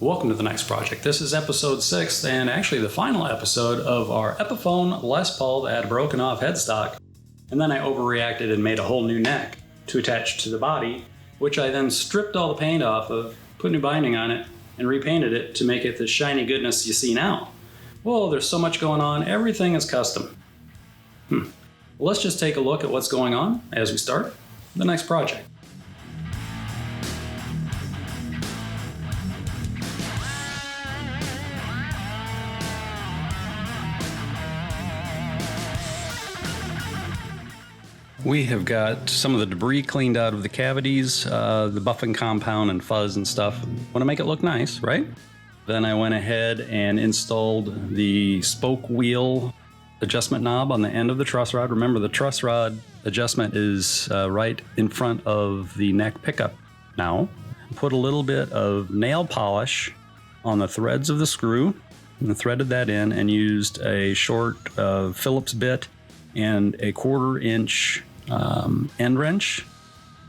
Welcome to the next project. This is episode 6 and actually the final episode of our Epiphone Les Paul that had a broken off headstock. And then I overreacted and made a whole new neck to attach to the body, which I then stripped all the paint off of, put new binding on it, and repainted it to make it the shiny goodness you see now. Whoa, there's so much going on. Everything is custom. Well, let's just take a look at what's going on as we start the next project. We have got some of the debris cleaned out of the cavities, the buffing compound and fuzz and stuff. Want to make it look nice, right? Then I went ahead and installed the spoke wheel adjustment knob on the end of the truss rod. Remember, the truss rod adjustment is right in front of the neck pickup. Now, put a little bit of nail polish on the threads of the screw and threaded that in and used a short Phillips bit and a 1/4 inch end wrench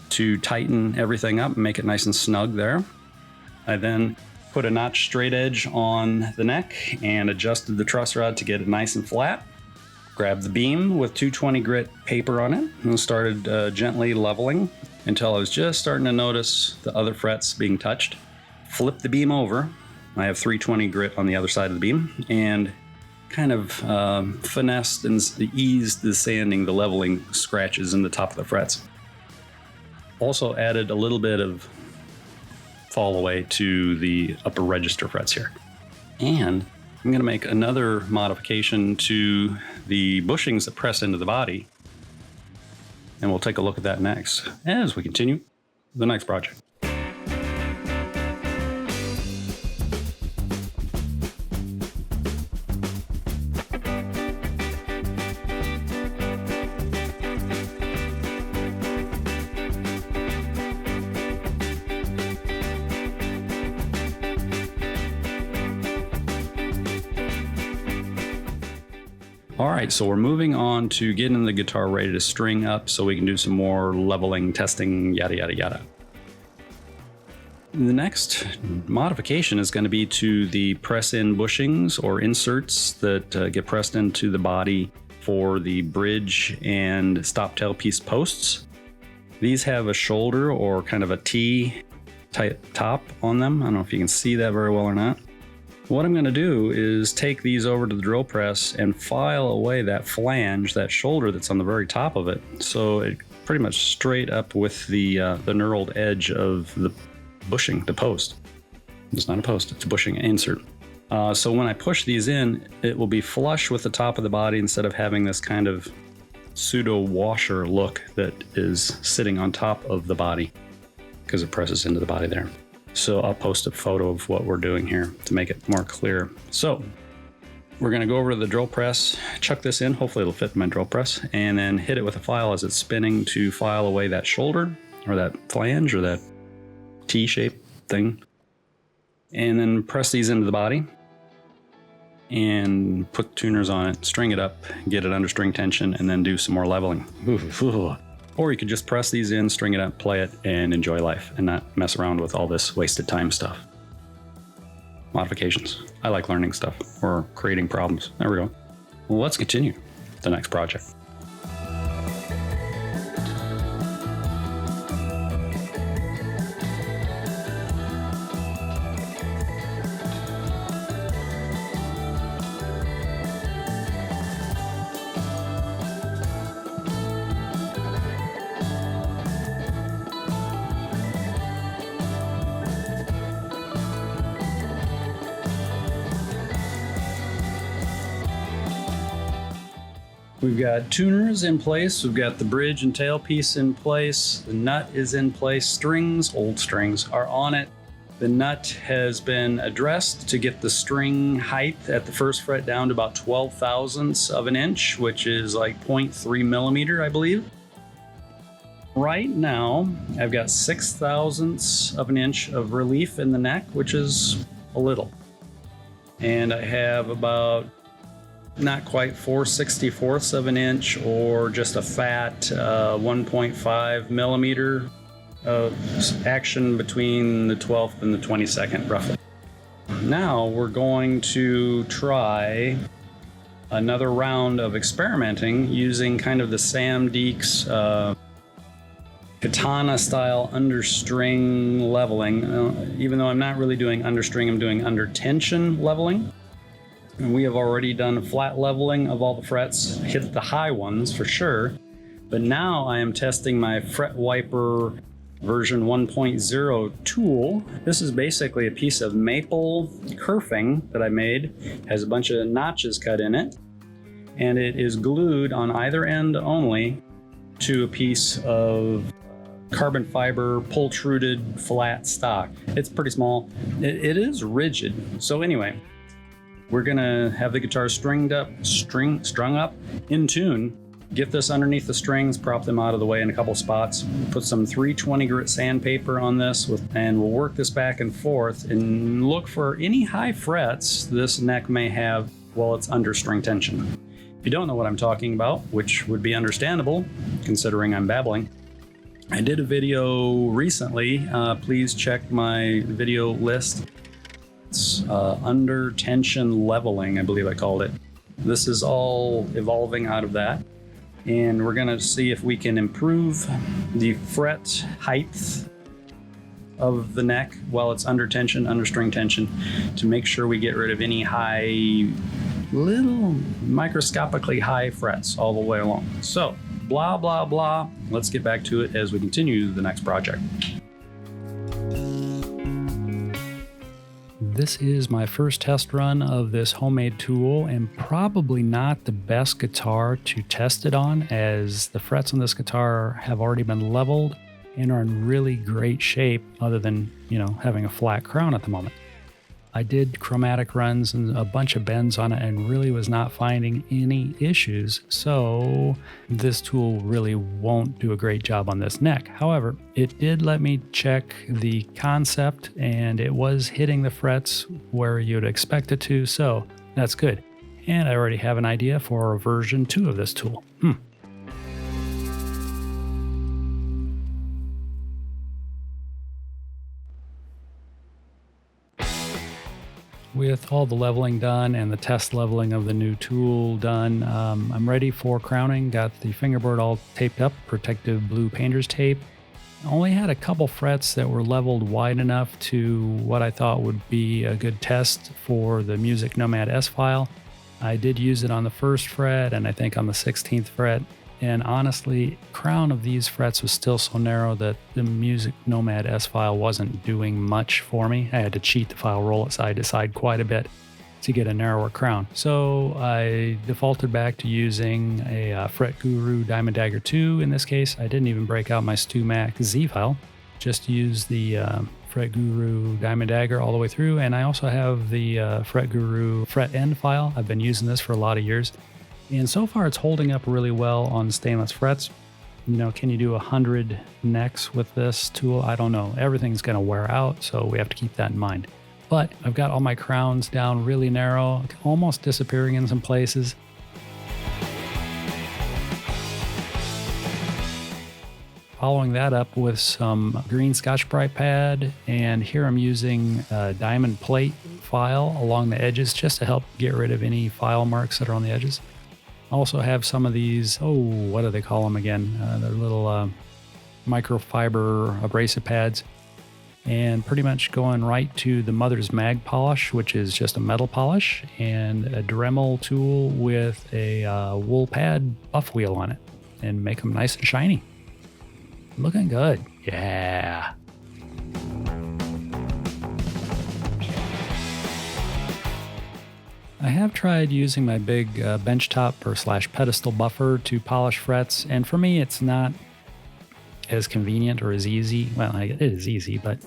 to tighten everything up and make it nice and snug there. I then put a notch straight edge on the neck and adjusted the truss rod to get it nice and flat. Grabbed the beam with 220 grit paper on it and started gently leveling until I was just starting to notice the other frets being touched. Flipped the beam over. I have 320 grit on the other side of the beam and kind of finessed and eased the sanding, the leveling scratches in the top of the frets. Also added a little bit of fall away to the upper register frets here. And I'm going to make another modification to the bushings that press into the body. And we'll take a look at that next as we continue the next project. All right, so we're moving on to getting the guitar ready to string up so we can do some more leveling, testing, yada, yada, yada. The next modification is going to be to the press-in bushings or inserts that get pressed into the body for the bridge and stop tailpiece posts. These have a shoulder or kind of a T type top on them. I don't know if you can see that very well or not. What I'm going to do is take these over to the drill press and file away that flange, that shoulder that's on the very top of it, so it pretty much straight up with the knurled edge of the bushing, the post. It's not a post, it's a bushing insert. So when I push these in, it will be flush with the top of the body instead of having this kind of pseudo washer look that is sitting on top of the body because it presses into the body there. So I'll post a photo of what we're doing here to make it more clear. So we're going to go over to the drill press, chuck this in, hopefully it'll fit in my drill press, and then hit it with a file as it's spinning to file away that shoulder or that flange or that T-shaped thing. And then press these into the body and put tuners on it, string it up, get it under string tension, and then do some more leveling. Or you could just press these in, string it up, play it, and enjoy life and not mess around with all this wasted time stuff. Modifications. I like learning stuff or creating problems. There we go. Well, let's continue the next project. We've got tuners in place, we've got the bridge and tailpiece in place, the nut is in place, strings, old strings, are on it. The nut has been addressed to get the string height at the first fret down to about 12 thousandths of an inch, which is like 0.3 millimeter, I believe. Right now, I've got 6 thousandths of an inch of relief in the neck, which is a little. And I have about not quite 4/64ths of an inch or just a fat 1.5 millimeter of action between the 12th and the 22nd roughly. now we're going to try another round of experimenting using kind of the Sam Deeks katana style understring leveling. Even though I'm not really doing understring, I'm doing under tension leveling. And we have already done flat leveling of all the frets, hit the high ones for sure. But now I am testing my fret wiper version 1.0 tool. This is basically a piece of maple kerfing that I made. It has a bunch of notches cut in it, and it is glued on either end only to a piece of carbon fiber pultruded flat stock. It's pretty small. It is rigid. So anyway, we're gonna have the guitar strung up in tune. Get this underneath the strings, prop them out of the way in a couple spots, put some 320 grit sandpaper on this, and we'll work this back and forth and look for any high frets this neck may have while it's under string tension. If you don't know what I'm talking about, which would be understandable considering I'm babbling, I did a video recently. Please check my video list. It's under tension leveling, I believe I called it. This is all evolving out of that. And we're gonna see if we can improve the fret height of the neck while it's under tension, under string tension, to make sure we get rid of any high, little microscopically high frets all the way along. So, blah, blah, blah. Let's get back to it as we continue the next project. This is my first test run of this homemade tool, and probably not the best guitar to test it on, as the frets on this guitar have already been leveled and are in really great shape, other than, having a flat crown at the moment. I did chromatic runs and a bunch of bends on it and really was not finding any issues, so this tool really won't do a great job on this neck. However, it did let me check the concept, and it was hitting the frets where you'd expect it to, so that's good. And I already have an idea for version 2 of this tool. With all the leveling done and the test leveling of the new tool done, I'm ready for crowning. Got the fingerboard all taped up, protective blue painter's tape. Only had a couple frets that were leveled wide enough to what I thought would be a good test for the Music Nomad S file. I did use it on the 1st fret and I think on the 16th fret. And honestly, crown of these frets was still so narrow that the Music Nomad S file wasn't doing much for me. I had to cheat the file, roll it side to side quite a bit to get a narrower crown. So I defaulted back to using a Fret Guru Diamond Dagger 2 in this case. I didn't even break out my StewMac Z file, just used the Fret Guru Diamond Dagger all the way through. And I also have the Fret Guru Fret End file. I've been using this for a lot of years. And so far it's holding up really well on stainless frets. Can you do 100 necks with this tool? I don't know. Everything's going to wear out, so we have to keep that in mind. But I've got all my crowns down really narrow, almost disappearing in some places. Following that up with some green Scotch-Brite pad, and here I'm using a diamond plate file along the edges just to help get rid of any file marks that are on the edges. Also have some of these, what do they call them again? They're little microfiber abrasive pads. And pretty much going right to the Mother's Mag polish, which is just a metal polish, and a Dremel tool with a wool pad buff wheel on it, and make them nice and shiny. Looking good. Yeah. I have tried using my big benchtop / pedestal buffer to polish frets, and for me it's not as convenient or as easy. Well, it is easy, but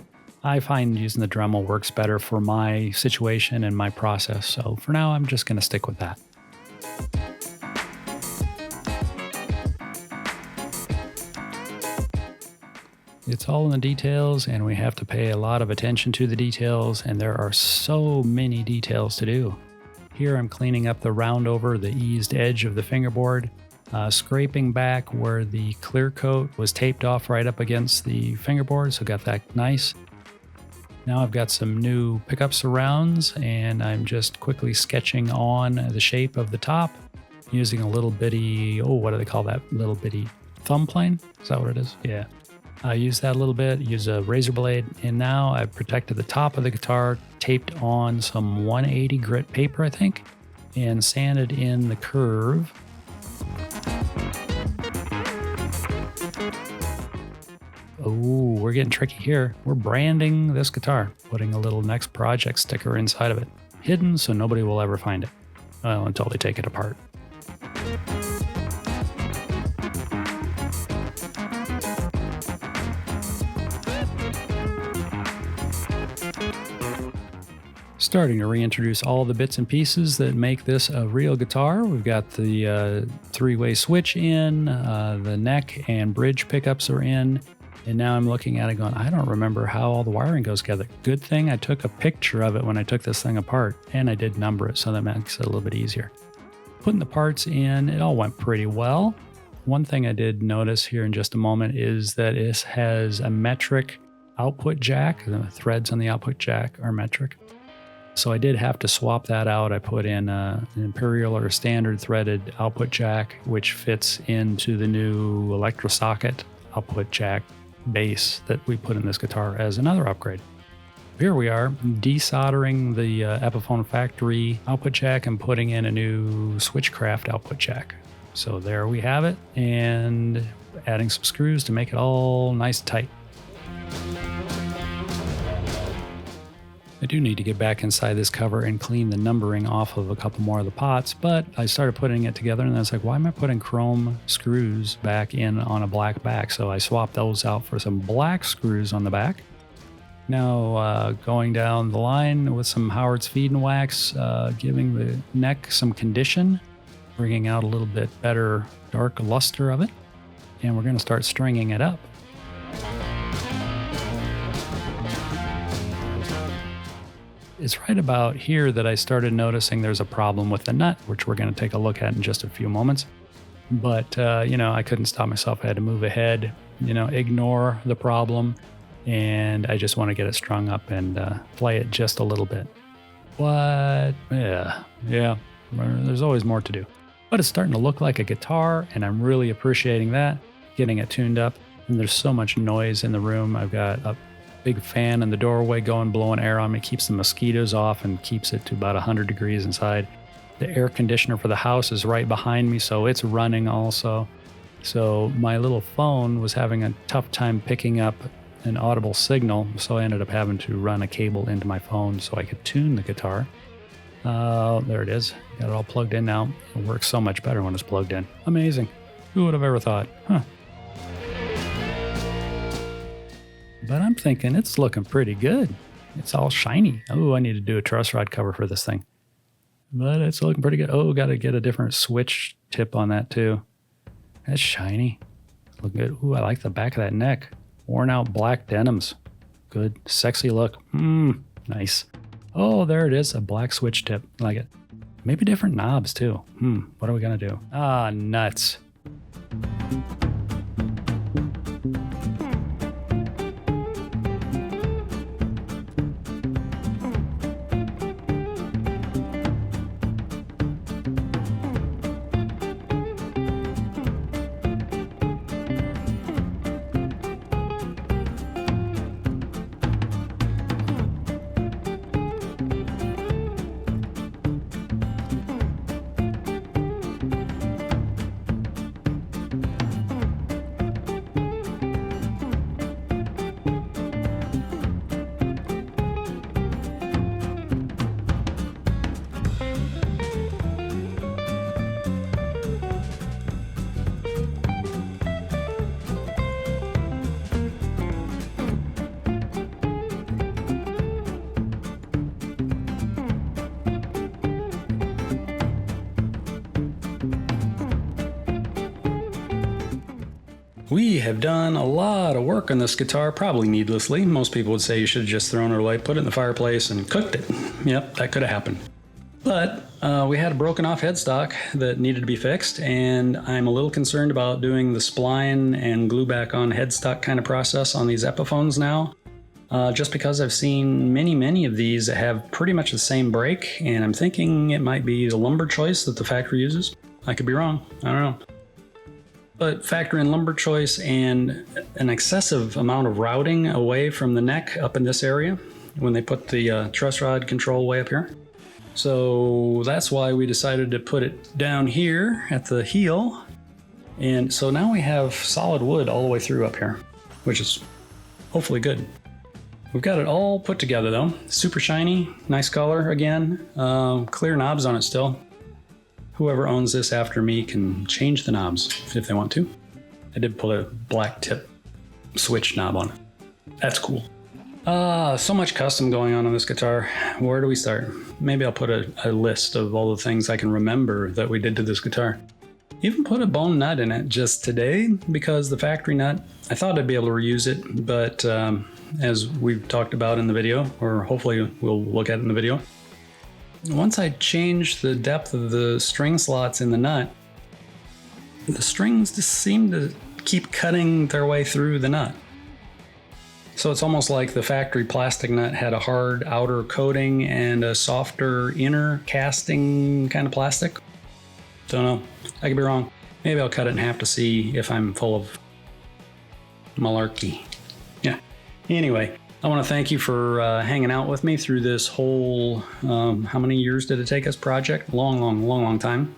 I find using the Dremel works better for my situation and my process, so for now I'm just going to stick with that. It's all in the details, and we have to pay a lot of attention to the details, and there are so many details to do. Here I'm cleaning up the round over the eased edge of the fingerboard, scraping back where the clear coat was taped off right up against the fingerboard, so got that nice. Now I've got some new pickup surrounds, and I'm just quickly sketching on the shape of the top using a little bitty, what do they call that? Little bitty thumb plane? Is that what it is? Yeah. I use that a little bit, use a razor blade, and now I've protected the top of the guitar, taped on some 180 grit paper, I think, and sanded in the curve. Oh, we're getting tricky here. We're branding this guitar, putting a little next project sticker inside of it, hidden so nobody will ever find it. Well, until they take it apart. Starting to reintroduce all the bits and pieces that make this a real guitar. We've got the three-way switch in, the neck and bridge pickups are in, and now I'm looking at it going, I don't remember how all the wiring goes together. Good thing I took a picture of it when I took this thing apart, and I did number it, so that makes it a little bit easier. Putting the parts in, it all went pretty well. One thing I did notice here in just a moment is that it has a metric output jack. The threads on the output jack are metric. So I did have to swap that out. I put in an imperial or standard threaded output jack, which fits into the new electro socket output jack base that we put in this guitar as another upgrade. Here we are desoldering the Epiphone factory output jack and putting in a new Switchcraft output jack. So there we have it, and adding some screws to make it all nice and tight. I do need to get back inside this cover and clean the numbering off of a couple more of the pots, but I started putting it together and I was like, why am I putting chrome screws back in on a black back? So I swapped those out for some black screws on the back. Now going down the line with some Howard's Feed and Wax, giving the neck some condition, bringing out a little bit better dark luster of it, and we're going to start stringing it up. It's right about here that I started noticing there's a problem with the nut, which we're going to take a look at in just a few moments. But, I couldn't stop myself. I had to move ahead, ignore the problem. And I just want to get it strung up and play it just a little bit. But, yeah, there's always more to do. But it's starting to look like a guitar, and I'm really appreciating that, getting it tuned up. And there's so much noise in the room. I've got a big fan in the doorway blowing air on me, keeps the mosquitoes off and keeps it to about 100 degrees inside. The air conditioner for the house is right behind me, so it's running also. So my little phone was having a tough time picking up an audible signal, so I ended up having to run a cable into my phone so I could tune the guitar. There it is. Got it all plugged in now. It works so much better when it's plugged in. Amazing. Who would have ever thought? Huh. But I'm thinking it's looking pretty good. It's all shiny. Oh, I need to do a truss rod cover for this thing. But it's looking pretty good. Oh, got to get a different switch tip on that too. That's shiny. Looking good. Ooh, I like the back of that neck. Worn out black denims. Good, sexy look. Nice. Oh, there it is. A black switch tip. I like it. Maybe different knobs too. What are we going to do? Ah, nuts. We have done a lot of work on this guitar, probably needlessly. Most people would say you should have just thrown it away, put it in the fireplace, and cooked it. Yep, that could have happened. But we had a broken off headstock that needed to be fixed, and I'm a little concerned about doing the spline and glue back on headstock kind of process on these Epiphones now. just because I've seen many of these that have pretty much the same break, and I'm thinking it might be the lumber choice that the factory uses. I could be wrong. I don't know. But factor in lumber choice and an excessive amount of routing away from the neck up in this area when they put the truss rod control way up here. So that's why we decided to put it down here at the heel. And so now we have solid wood all the way through up here, which is hopefully good. We've got it all put together though. Super shiny, nice color again. Clear knobs on it still. Whoever owns this after me can change the knobs if they want to. I did put a black tip switch knob on it. That's cool. So much custom going on this guitar. Where do we start? Maybe I'll put a list of all the things I can remember that we did to this guitar. Even put a bone nut in it just today because the factory nut, I thought I'd be able to reuse it, but as we've talked about in the video, or hopefully we'll look at it in the video, once I changed the depth of the string slots in the nut, the strings just seem to keep cutting their way through the nut. So it's almost like the factory plastic nut had a hard outer coating and a softer inner casting kind of plastic. Don't know. I could be wrong. Maybe I'll cut it in half to see if I'm full of malarkey. Yeah. Anyway, I want to thank you for hanging out with me through this whole, how many years did it take us project? Long time.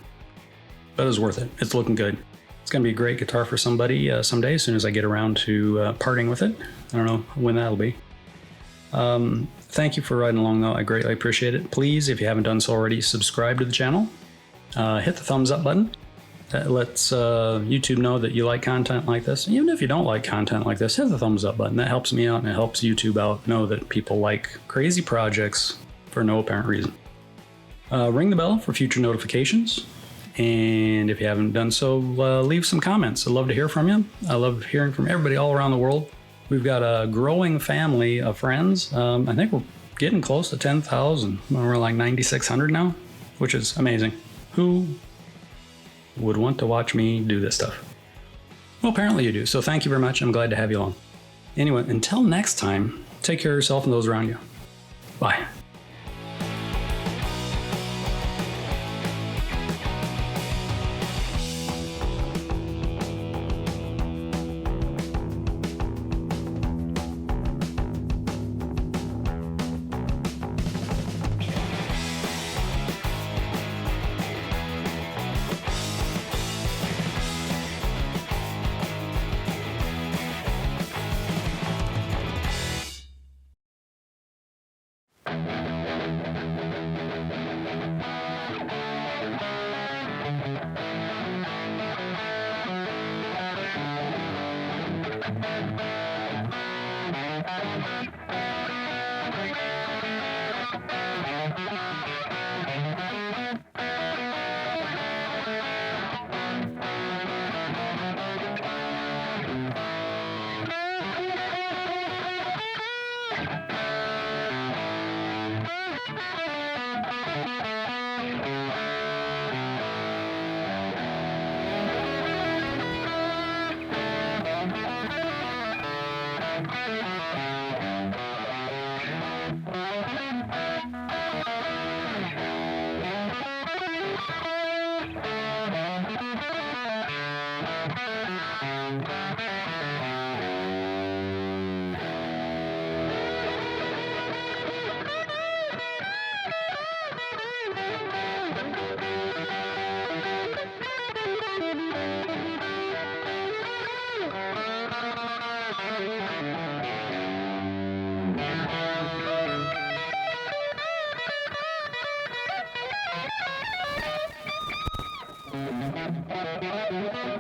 But it was worth it. It's looking good. It's going to be a great guitar for somebody someday as soon as I get around to parting with it. I don't know when that'll be. Thank you for riding along though. I greatly appreciate it. Please, if you haven't done so already, subscribe to the channel. Hit the thumbs up button. That lets YouTube know that you like content like this. Even if you don't like content like this, hit the thumbs up button. That helps me out and it helps YouTube out know that people like crazy projects for no apparent reason. Ring the bell for future notifications. And if you haven't done so, leave some comments. I'd love to hear from you. I love hearing from everybody all around the world. We've got a growing family of friends. I think we're getting close to 10,000. We're like 9,600 now, which is amazing. Who would want to watch me do this stuff? Well, apparently you do. So thank you very much. I'm glad to have you along. Anyway, until next time, take care of yourself and those around you. Bye. Thank you.